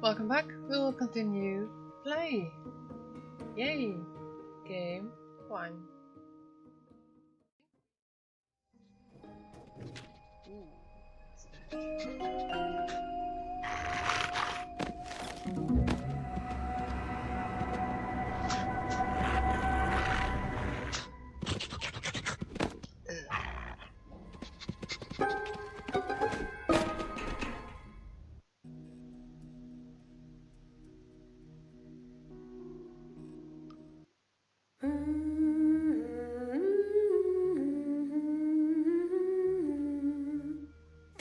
Welcome back. We will continue play. Yay! Game 1.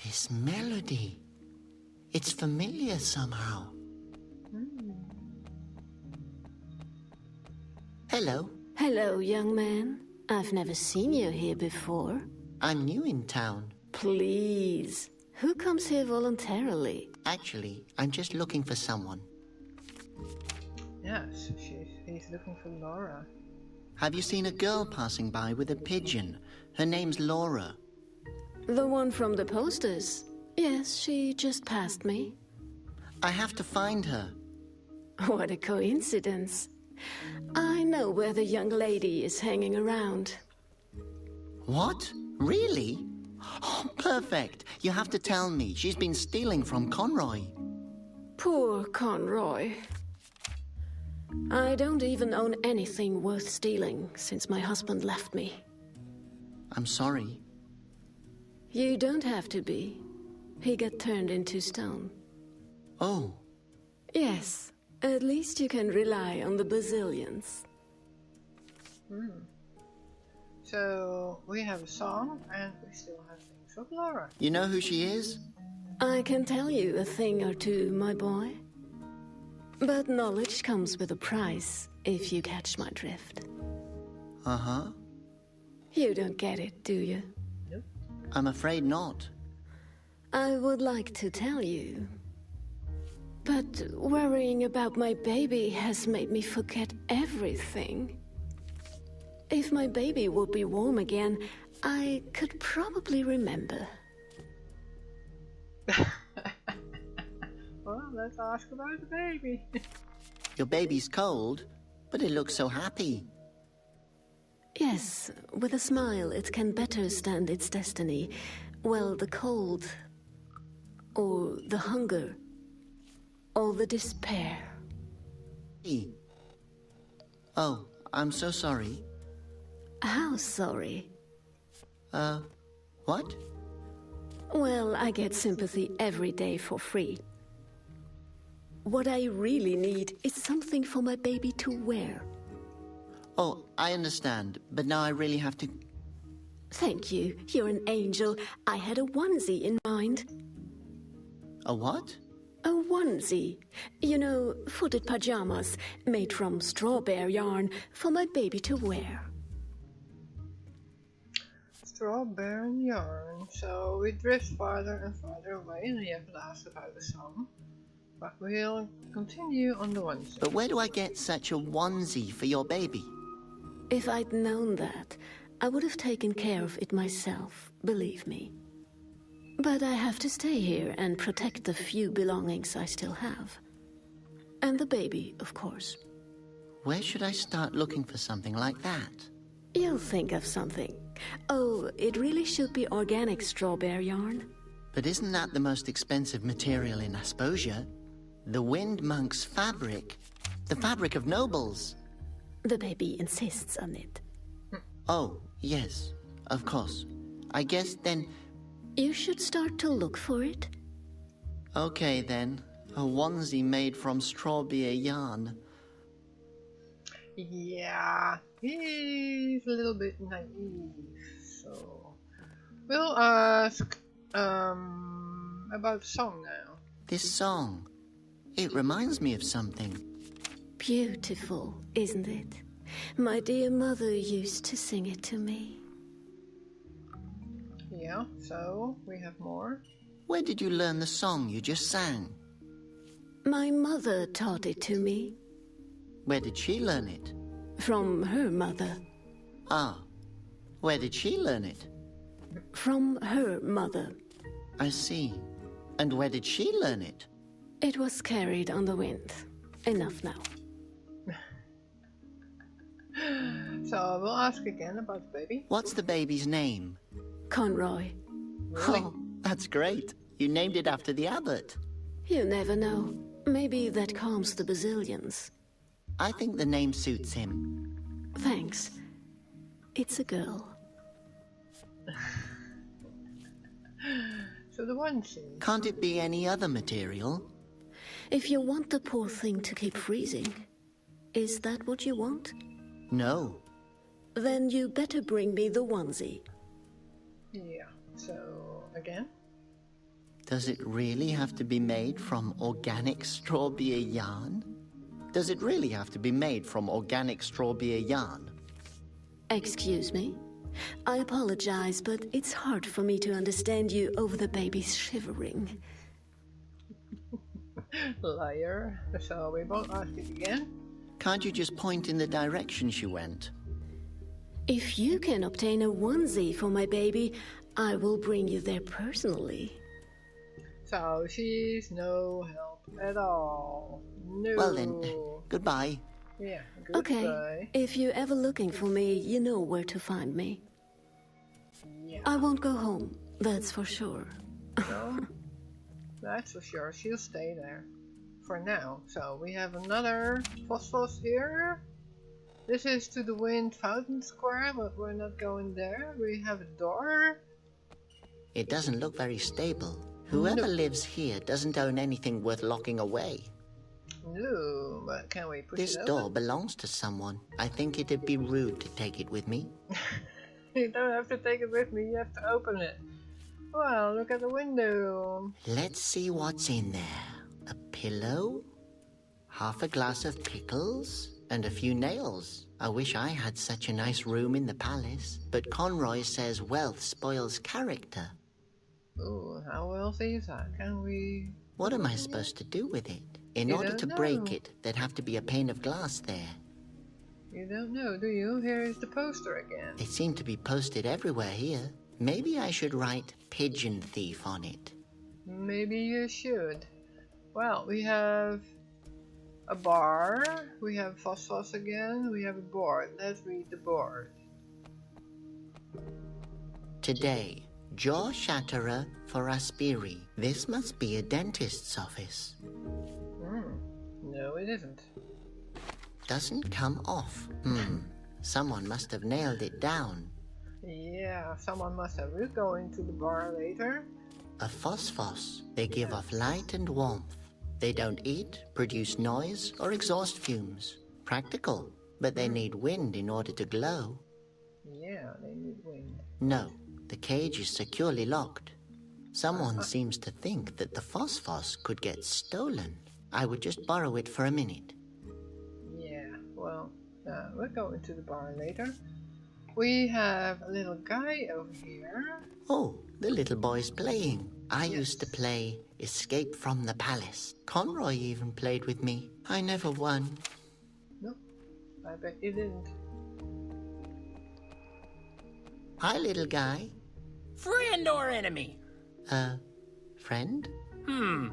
This melody. It's familiar somehow. Hello. Hello, young man. I've never seen you here before. I'm new in town. Please. Who comes here voluntarily? Actually, I'm just looking for someone. Yes, he's looking for Laura. Have you seen a girl passing by with a pigeon? Her name's Laura. The one from the posters. Yes, she just passed me. I have to find her. What a coincidence. I know where the young lady is hanging around. What? Really? Oh, perfect. You have to tell me. She's been stealing from Conroy. Poor Conroy. I don't even own anything worth stealing since my husband left me. I'm sorry. You don't have to be. He got turned into stone. Oh. Yes, at least you can rely on the Bazillions. So, we have a song and we still have things of Laura. You know who she is? I can tell you a thing or two, my boy. But knowledge comes with a price, if you catch my drift. Uh-huh. You don't get it, do you? Nope. I'm afraid not. I would like to tell you. But worrying about my baby has made me forget everything. If my baby would be warm again, I could probably remember. Well, let's ask about the baby. Your baby's cold, but it looks so happy. Yes, with a smile it can better stand its destiny. Well, the cold, or the hunger, or the despair. Oh, I'm so sorry. How sorry? What? Well, I get sympathy every day for free. What I really need is something for my baby to wear. Oh, I understand, but now I really have to... Thank you. You're an angel. I had a onesie in mind. A what? A onesie. You know, footed pajamas made from strawberry yarn for my baby to wear. Strawberry yarn. So we drift farther and farther away and we have asked about the song. But we'll continue on the onesie. But where do I get such a onesie for your baby? If I'd known that, I would have taken care of it myself, believe me. But I have to stay here and protect the few belongings I still have. And the baby, of course. Where should I start looking for something like that? You'll think of something. Oh, it really should be organic strawberry yarn. But isn't that the most expensive material in Asposia? The Wind Monk's fabric. The fabric of nobles. The baby insists on it. Oh, yes, of course. I guess then... You should start to look for it. Okay then, a onesie made from strawberry yarn. Yeah, he's a little bit naive. So we'll ask about the song now. This song, it reminds me of something. Beautiful, isn't it? My dear mother used to sing it to me. Yeah, so we have more. Where did you learn the song you just sang? My mother taught it to me. Where did she learn it? From her mother. Ah, where did she learn it? From her mother. I see. And where did she learn it? It was carried on the wind. Enough now. So we'll ask again about the baby. What's the baby's name? Conroy. Really? Oh, that's great. You named it after the abbot. You never know. Maybe that calms the Basilians. I think the name suits him. Thanks. It's a girl. So the onesie. Can't it be any other material? If you want the poor thing to keep freezing, is that what you want? No. Then you better bring me the onesie. Yeah. So again. Does it really have to be made from organic straw beer yarn? Does it really have to be made from organic straw beer yarn? Excuse me? I apologize, but it's hard for me to understand you over the baby's shivering. Liar. So we won't ask it again. Can't you just point in the direction she went? If you can obtain a onesie for my baby, I will bring you there personally. So she's no help at all. No. Well then, goodbye. Yeah, goodbye. Okay, if you're ever looking for me, you know where to find me. Yeah. I won't go home, that's for sure. No, that's for sure. She'll stay there for now. So we have another phosphorus here. This is to the Wind Fountain Square, but we're not going there. We have a door. It doesn't look very stable. Whoever lives here doesn't own anything worth locking away. No, but can we push This it door open? belongs to someone. I think it'd be rude to take it with me. You don't have to take it with me, you have to open it. Well, look at the window. Let's see what's in there. A pillow, half a glass of pickles, and a few nails. I wish I had such a nice room in the palace, but Conroy says wealth spoils character. Ooh, how wealthy is that? Can we... What am I supposed to do with it? In You order don't to know. break it, there'd have to be a pane of glass there. You don't know, do you? Here is the poster again. They seem to be posted everywhere here. Maybe I should write pigeon thief on it. Maybe you should. Well, we have a bar, we have phosphorus again, we have a board. Let's read the board. Today, jaw shatterer for Aspiri. This must be a dentist's office. No, it isn't. Doesn't come off. Someone must have nailed it down. Yeah, someone must have. We're going to the bar later. A phosphos. They give off light and warmth. They don't eat, produce noise, or exhaust fumes. Practical, but they need wind in order to glow. Yeah, they need wind. No, the cage is securely locked. Someone seems to think that the phosphos could get stolen. I would just borrow it for a minute. Yeah, well, we're going to the bar later. We have a little guy over here. Oh, the little boy's playing. I used to play Escape from the Palace. Conroy even played with me. I never won. Nope, I bet you didn't. Hi, little guy. Friend or enemy? Friend?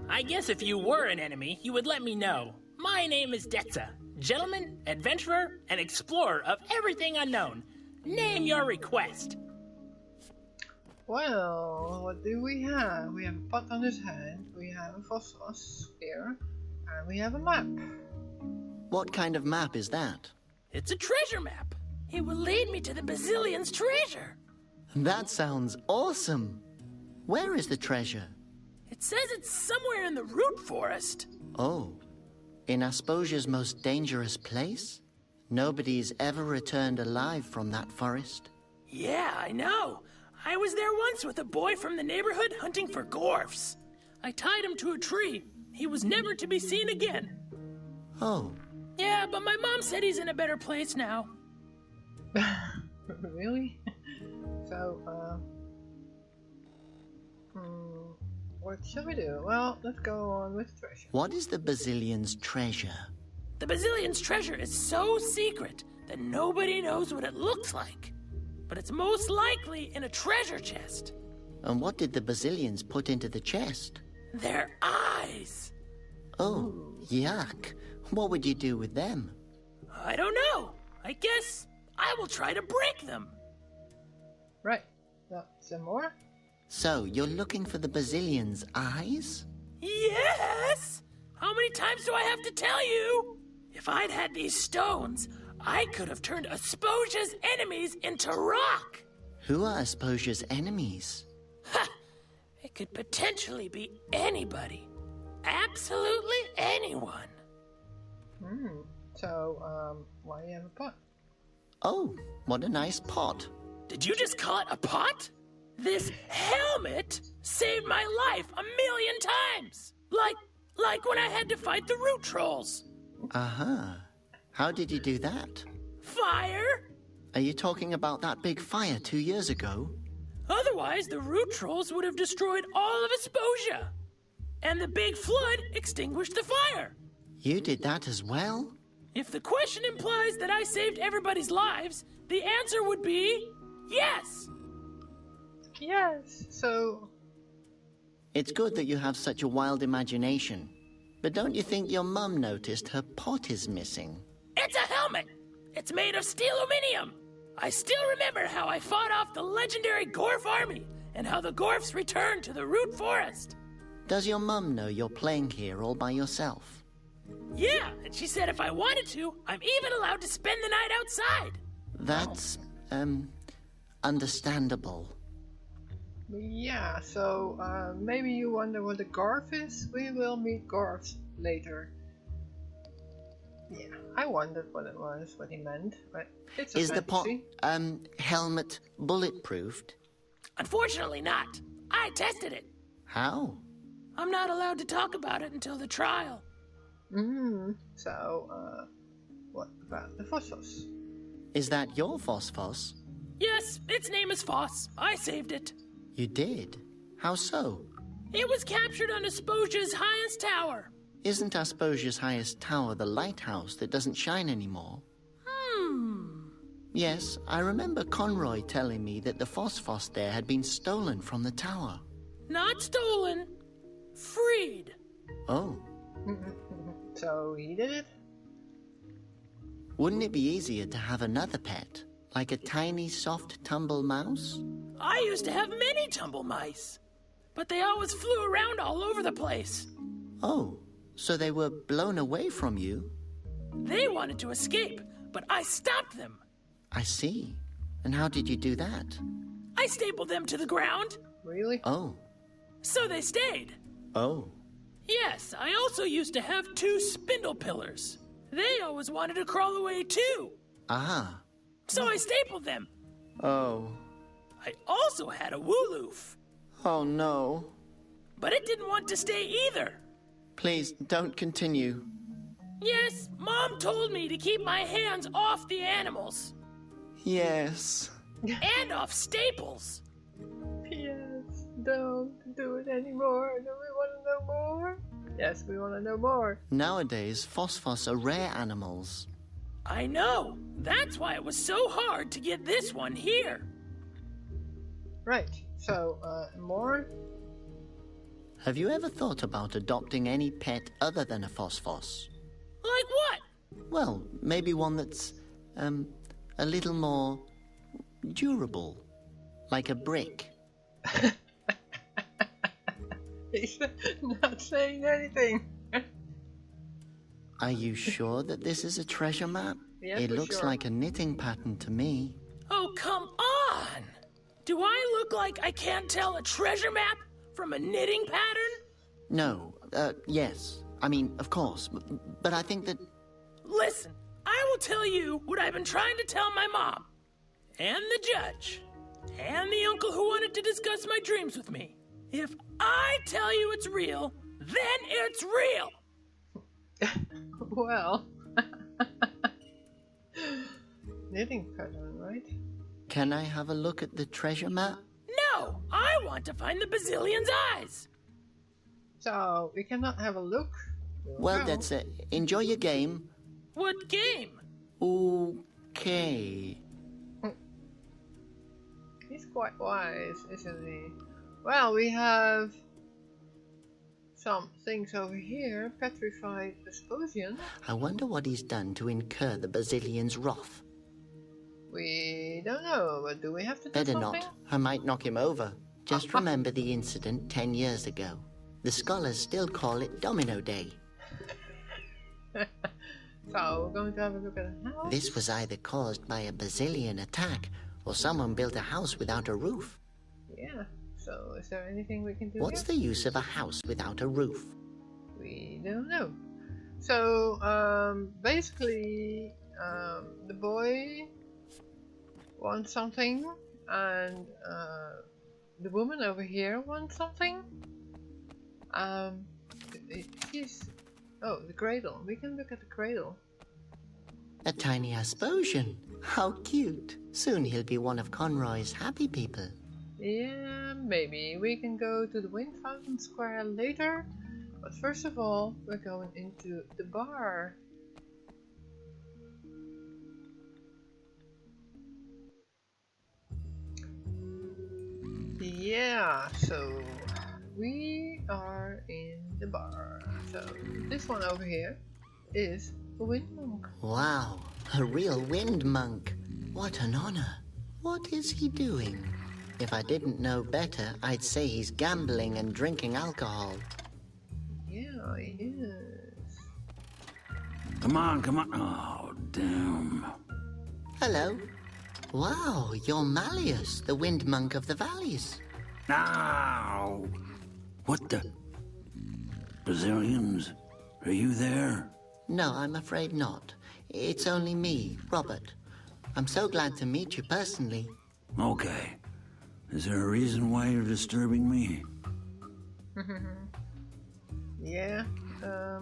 I guess if you were an enemy, you would let me know. My name is Detza, gentleman, adventurer, and explorer of everything unknown. Name your request. Well, what do we have? We have a pot on his head, we have a phosphorus here, and we have a map. What kind of map is that? It's a treasure map. It will lead me to the Basilian's treasure. That sounds awesome. Where is the treasure? It says it's somewhere in the root forest. Oh, in Asposia's most dangerous place? Nobody's ever returned alive from that forest. Yeah, I know. I was there once with a boy from the neighborhood hunting for gorfs. I tied him to a tree. He was never to be seen again. Oh, Yeah, but my mom said he's in a better place now. Really? So, what shall we do? Well, let's go on with treasure. what is the Basilian's treasure? The Basilian's treasure is so secret that nobody knows what it looks like. But it's most likely in a treasure chest. And what did the Basilians put into the chest? Their eyes. Oh, yuck. What would you do with them? I don't know. I guess I will try to break them. Right. Some more? So, you're looking for the Basilion's eyes? Yes! How many times do I have to tell you? If I'd had these stones, I could have turned Asposia's enemies into rock. Who are Asposia's enemies? Ha! It could potentially be anybody. Absolutely anyone. So, why do you have a pot? Oh, what a nice pot. Did you just call it a pot? This helmet saved my life 1,000,000 times. Like when I had to fight the root trolls. Uh-huh. How did you do that? Fire? Are you talking about that big fire 2 years ago? Otherwise, the root trolls would have destroyed all of Asposia. And the big flood extinguished the fire. You did that as well? If the question implies that I saved everybody's lives, the answer would be yes. Yes. So, It's good that you have such a wild imagination. But don't you think your mum noticed her pot is missing? It's a helmet. It's made of steel aluminium. I still remember how I fought off the legendary Gorf army and how the Gorfs returned to the root forest. Does your mum know you're playing here all by yourself? Yeah, and she said if I wanted to, I'm even allowed to spend the night outside. That's, understandable. yeah, so, maybe you wonder what a Garf is? We will meet Garfs later. Yeah, I wondered what it was, what he meant, but it's a Is the pot, fantasy. helmet bulletproofed? Unfortunately not. I tested it. How? I'm not allowed to talk about it until the trial. So, what about the Phosphos? Is that your phosphos? Yes, its name is Foss. I saved it. You did? How so? It was captured on Asposia's highest tower. Isn't Asposia's highest tower the lighthouse that doesn't shine anymore? Yes, I remember Conroy telling me that the phosphos there had been stolen from the tower. Not stolen. Freed. Oh, So, he did it? wouldn't it be easier to have another pet? Like a tiny, soft tumble mouse? I used to have many tumble mice, but they always flew around all over the place. Oh, so they were blown away from you? They wanted to escape, but I stopped them. I see. And how did you do that? I stapled them to the ground, Really? Oh, so they stayed. oh. Yes, I also used to have 2 spindle pillars. They always wanted to crawl away too, Ah. so I stapled them. Oh. I also had a wooloof, Oh no. but it didn't want to stay either. Please, don't continue. Yes, Mom told me to keep my hands off the animals Yes. and off staples. Yes, don't do it anymore. Do we want to know more? Yes, we want to know more. Nowadays, phosphos are rare animals. I know. That's why it was so hard to get this one here. Right, so, more? Have you ever thought about adopting any pet other than a phosphos? Like what? Well, maybe one that's, a little more durable. Like a brick. He's not saying anything. Are you sure that this is a treasure map? Yes, It for looks sure. like a knitting pattern to me. Oh, come on! Do I look like I can't tell a treasure map from a knitting pattern? No, yes. I mean, of course. But I think that... Listen, I will tell you what I've been trying to tell my mom, and the judge, and the uncle who wanted to discuss my dreams with me. If I tell you it's real, then it's real! Well. Knitting pattern, right? Can I have a look at the treasure map? No, I want to find the Basilion's eyes. So, we cannot have a look? Well, No. that's it. Enjoy your game. What game? Okay. He's quite wise, isn't he? Well, we have some things over here. Petrified Asposian. I wonder what he's done to incur the Basilian's wrath. We don't know, but do we have to do Better something? not. I might knock him over. Just remember the incident 10 years ago. The scholars still call it Domino Day. So, we're going to have a look at the house. This was either caused by a Basilian attack, or someone built a house without a roof. Yeah, so is there anything we can do What's here? the use of a house without a roof? We don't know. So, basically, the boy wants something, and the woman over here wants something. She's... Oh, the cradle. We can look at the cradle. A tiny Asposian. How cute. Soon he'll be one of Conroy's happy people. Yeah, maybe. We can go to the Wind Fountain Square later. But first of all, we're going into the bar. Yeah, so we are in the bar. So this one over here is a wind monk. Wow, a real wind monk. What an honor. What is he doing? If I didn't know better, I'd say he's gambling and drinking alcohol. Yeah, he is. Come on, come on. Oh, damn. Hello. Wow, you're Malleus, the wind monk of the valleys. Ow! What the? Brazilians? Are you there? No, I'm afraid not. It's only me, Robert. I'm so glad to meet you personally. Okay. Is there a reason why you're disturbing me? Yeah, I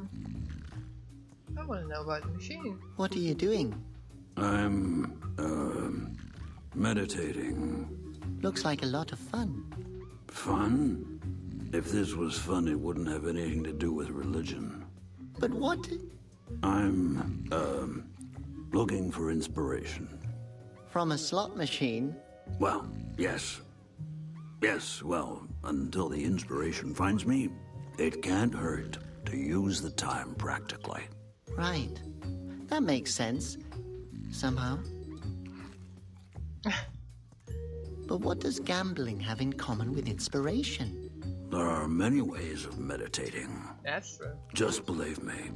want to know about the machine. What are you doing? I'm, meditating. Looks like a lot of fun. Fun? If this was fun, it wouldn't have anything to do with religion. But what? I'm, looking for inspiration. From a slot machine? Well, yes. Yes, well, until the inspiration finds me, it can't hurt to use the time practically. Right. That makes sense. Somehow. But what does gambling have in common with inspiration? There are many ways of meditating. That's true. Just believe me,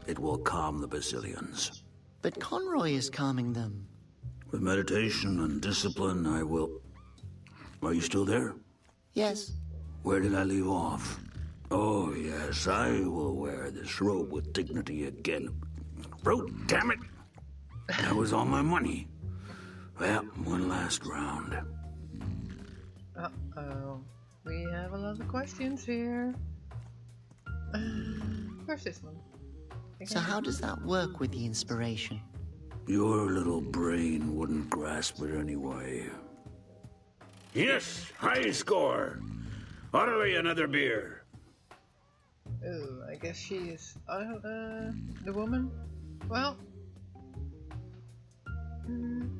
it will calm the Basilians. But Conroy is calming them. With meditation and discipline, I will... Are you still there? Yes. Where did I leave off? Oh, yes, I will wear this robe with dignity again. Robe, damn it! That was all my money. Well, one last round. Uh-oh. We have a lot of questions here. Where's this one? So how does that work with the inspiration? Your little brain wouldn't grasp it anyway. Yes, high score. Orderly another beer. Oh, I guess she is the woman. Well,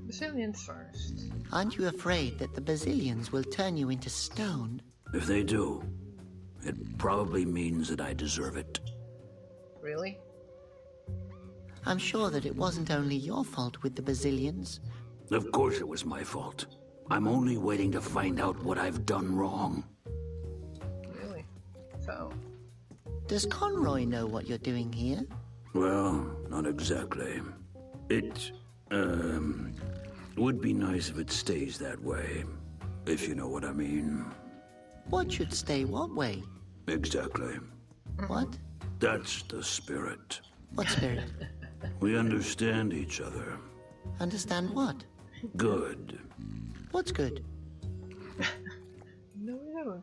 Basilians first. Aren't you afraid that the Basilians will turn you into stone? If they do, it probably means that I deserve it. Really? I'm sure that it wasn't only your fault with the Basilians. Of course it was my fault. I'm only waiting to find out what I've done wrong. Really? So, Does Conroy know what you're doing here? Well, not exactly. It, would be nice if it stays that way. If you know what I mean. What should stay what way? Exactly. What? That's the spirit. What spirit? We understand each other. Understand what? Good. What's good? no we don't.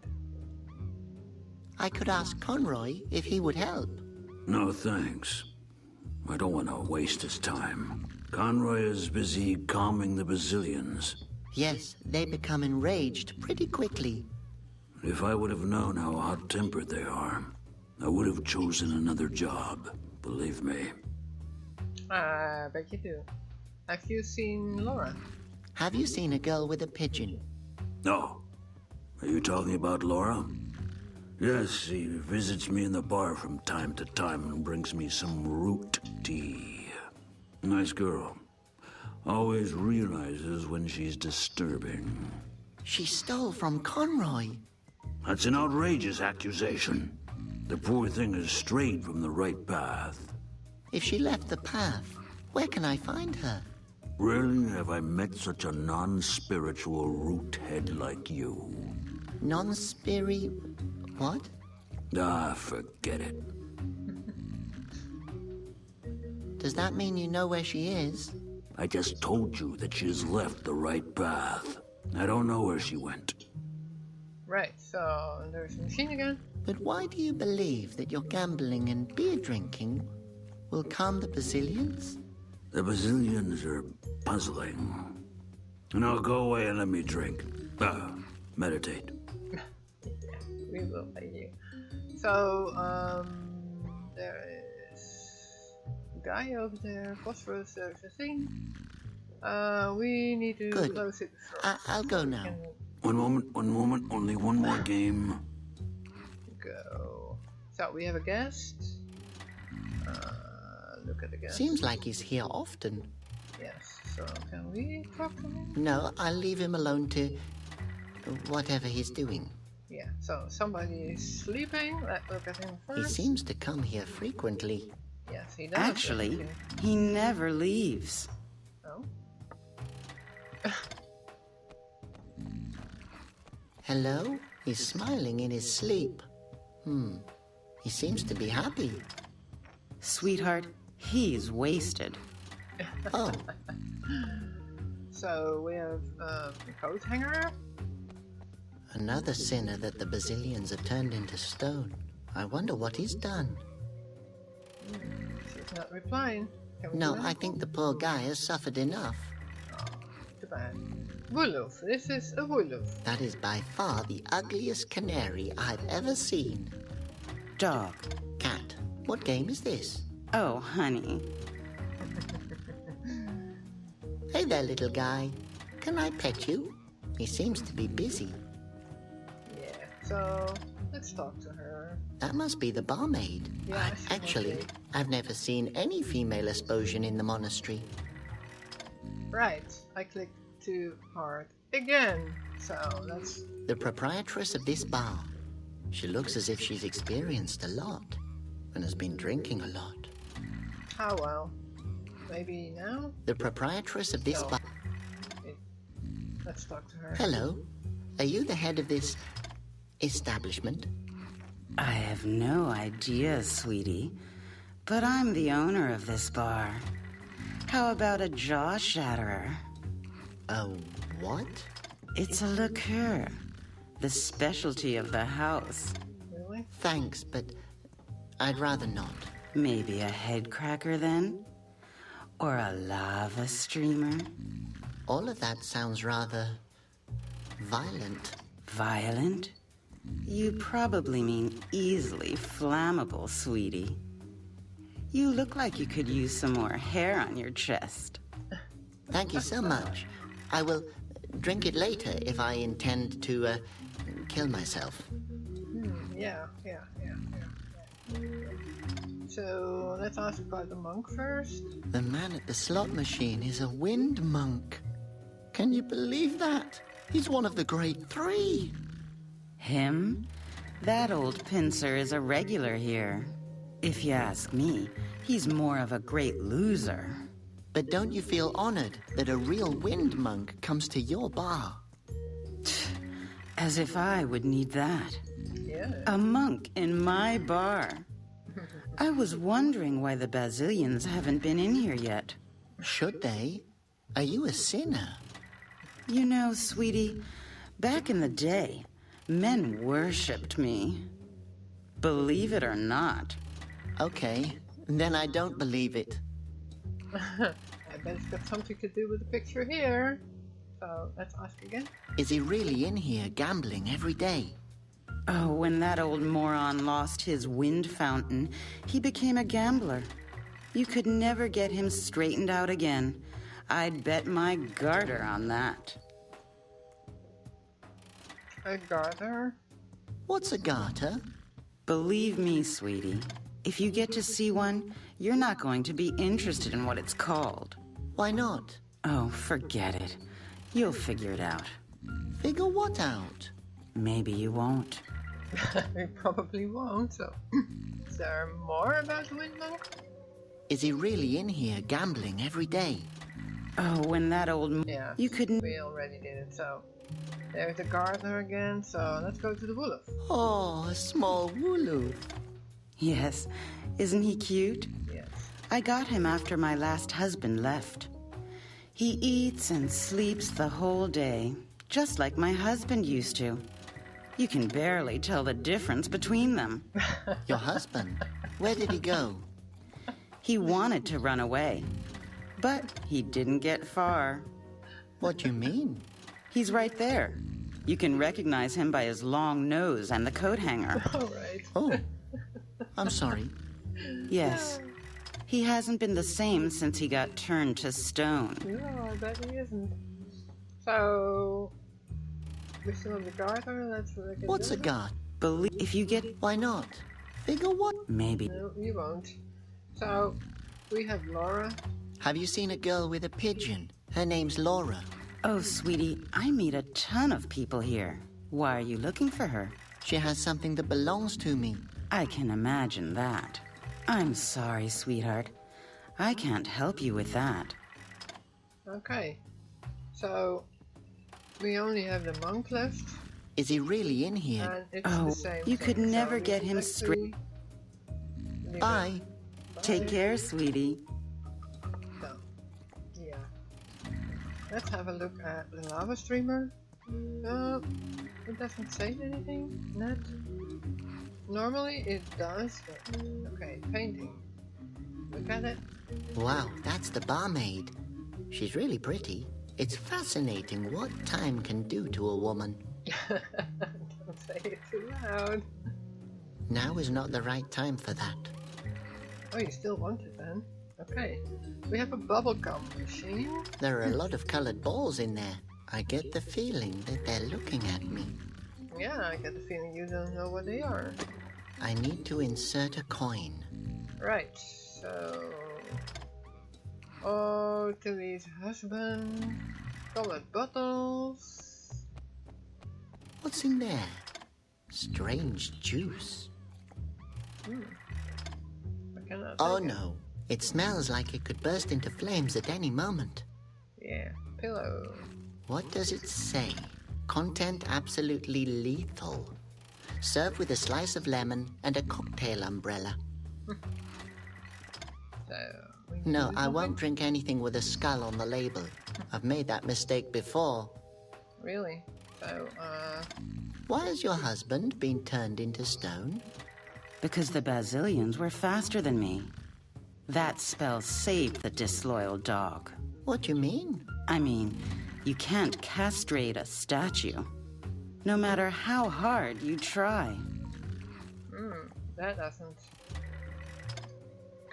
I could ask Conroy if he would help. No thanks. I don't want to waste his time. Conroy is busy calming the Basilians. Yes, they become enraged pretty quickly. If I would have known how hot-tempered they are, I would have chosen another job. Believe me. I bet you do. Have you seen Laura? Have you seen a girl with a pigeon? No. Are you talking about Laura? Yes, he visits me in the bar from time to time and brings me some root tea. Nice girl. Always realizes when she's disturbing. She stole from Conroy. That's an outrageous accusation. The poor thing is strayed from the right path. If she left the path, where can I find her? Rarely have I met such a non-spiritual root head like you. Non-spiri... what? Ah, forget it. Does that mean you know where she is? I just told you that she's left the right path. I don't know where she went. Right, so there's the machine again. But why do you believe that your gambling and beer drinking will calm the Basilians? The Basilians are puzzling. Now go away and let me drink. Meditate. We will pay you. So, there is a guy over there. Phosphorus, there's a thing. We need to Good. close it first. I'll go now. One moment, only one more game. Go. So, we have a guest. Look at the guest. Seems like he's here often. Yes, so can we talk to him? No, I'll leave him alone to whatever he's doing. Yeah, so somebody is sleeping. Let's look at him He first. seems to come here frequently. Yes, he does. Actually, he never leaves. Oh. Hello? He's smiling in his sleep. He seems to be happy. Sweetheart, he's wasted. Oh, So we have a coat hanger. another sinner that the Basilians have turned into stone. I wonder what he's done. She's not replying. Can we No, do I think the poor guy has suffered enough. Too bad. Wolof. This is a wolof. That is by far the ugliest canary I've ever seen. Dog. Cat, what game is this? Oh, honey. Hey there, little guy. Can I pet you? He seems to be busy. Yeah. So let's talk to her. That must be the barmaid. Yeah, she Actually, must be. I've never seen any female Asposian in the monastery. Right. I clicked too hard again. So that's The proprietress of this bar. She looks as if she's experienced a lot and has been drinking a lot. how well. Maybe now. The proprietress of this No. bar. Let's talk to her. Hello. Are you the head of this establishment? I have no idea, sweetie. But I'm the owner of this bar. How about a jaw shatterer? Oh, what? It's a liqueur. The specialty of the house. Really? Thanks, but I'd rather not. Maybe a head cracker then? Or a lava streamer? All of that sounds rather violent. Violent? You probably mean easily flammable, sweetie. You look like you could use some more hair on your chest. Thank you so much. I will drink it later if I intend to kill myself. Yeah. So let's ask about the monk first. The man at the slot machine is a wind monk. Can you believe that? He's one of the great three. Him? That old pincer is a regular here. If you ask me, he's more of a great loser. But don't you feel honored that a real wind monk comes to your bar? As if I would need that. Yeah. A monk in my bar. I was wondering why the Basilians haven't been in here yet. Should they? Are you a sinner? You know, sweetie, back in the day, men worshipped me. Believe it or not. Okay, then I don't believe it. I bet it's got something to do with the picture here. So let's ask again. Is he really in here gambling every day? Oh, when that old moron lost his wind fountain, he became a gambler. You could never get him straightened out again. I'd bet my garter on that. A garter. What's a garter? Believe me, sweetie, if you get to see one, you're not going to be interested in what it's called. Why not? Oh, forget it. You'll figure it out. Figure what out? Maybe you won't. We probably won't, so... Is there more about the wind monk? Is he really in here gambling every day? Oh, when that old... Yeah, You couldn't... we already did it, so... There's the gardener again, so let's go to the Wolof. Oh, a small wooloo. Yes, isn't he cute? Yes. I got him after my last husband left. He eats and sleeps the whole day, just like my husband used to. You can barely tell the difference between them. Your husband? Where did he go? He wanted to run away, but he didn't get far. What do you mean? He's right there. You can recognize him by his long nose and the coat hanger. Alright. Oh, I'm sorry. Yes. He hasn't been the same since he got turned to stone. No, I bet he isn't. So... We still have the gardener, let's look at What's a this. gart? Believe if you get... Why not? Figure what? Maybe. No, you won't. So, we have Laura. Have you seen a girl with a pigeon? Her name's Laura. Oh, sweetie, I meet a ton of people here. Why are you looking for her? She has something that belongs to me. I can imagine that. I'm sorry, sweetheart. I can't help you with that. Okay. So, we only have the monk left. Is he really in here? And it's Oh, the same you thing. could never we get him actually straight. leave it. Bye. Take care, sweetie. So, yeah. Let's have a look at the lava streamer. It doesn't say anything. Net. Normally it does, but okay, painting. Look at it. Wow, that's the barmaid. She's really pretty. It's fascinating what time can do to a woman. Don't say it too loud. Now is not the right time for that. Oh, you still want it then? Okay. We have a bubblegum machine. There are a lot of colored balls in there. I get the feeling that they're looking at me. Yeah, I get the feeling you don't know what they are. I need to insert a coin. Right, so... Oh, Tilly's husband. Colored bottles. What's in there? Strange juice. I cannot Oh take it. no, it smells like it could burst into flames at any moment. Yeah, pillow. What does it say? Content absolutely lethal. Serve with a slice of lemon and a cocktail umbrella. So, we need No, to do I won't something? drink anything with a skull on the label. I've made that mistake before. Really? So, Why has your husband been turned into stone? Because the Basilians were faster than me. That spell saved the disloyal dog. What do you mean? I mean, you can't castrate a statue. No matter how hard you try. that doesn't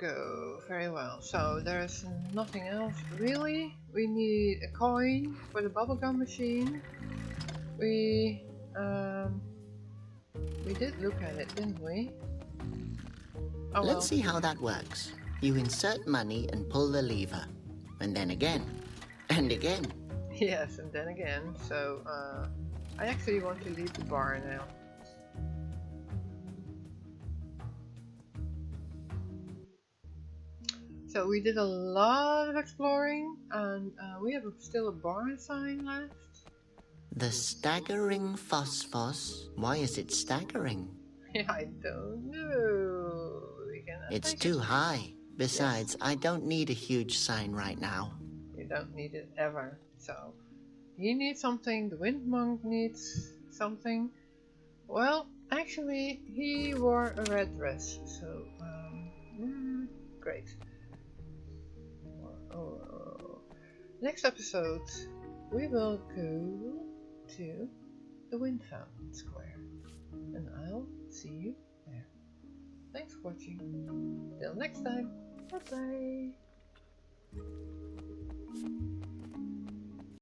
go very well. So, there's nothing else really. We need a coin for the bubblegum machine. We did look at it, didn't we? Oh, well. Let's see how that works. You insert money and pull the lever. And then again. And again. Yes, and then again. So, I actually want to leave the bar now. So we did a lot of exploring, and we have still a bar sign left. The staggering phosphos. Why is it staggering? Yeah, I don't know. We cannot It's take too it. high. Besides, I don't need a huge sign right now. You don't need it ever. So, he needs something, the wind monk needs something. Well, actually, he wore a red dress, so, great. Next episode, we will go to the Wind Fountain Square, and I'll see you there. Thanks for watching. Till next time, bye bye.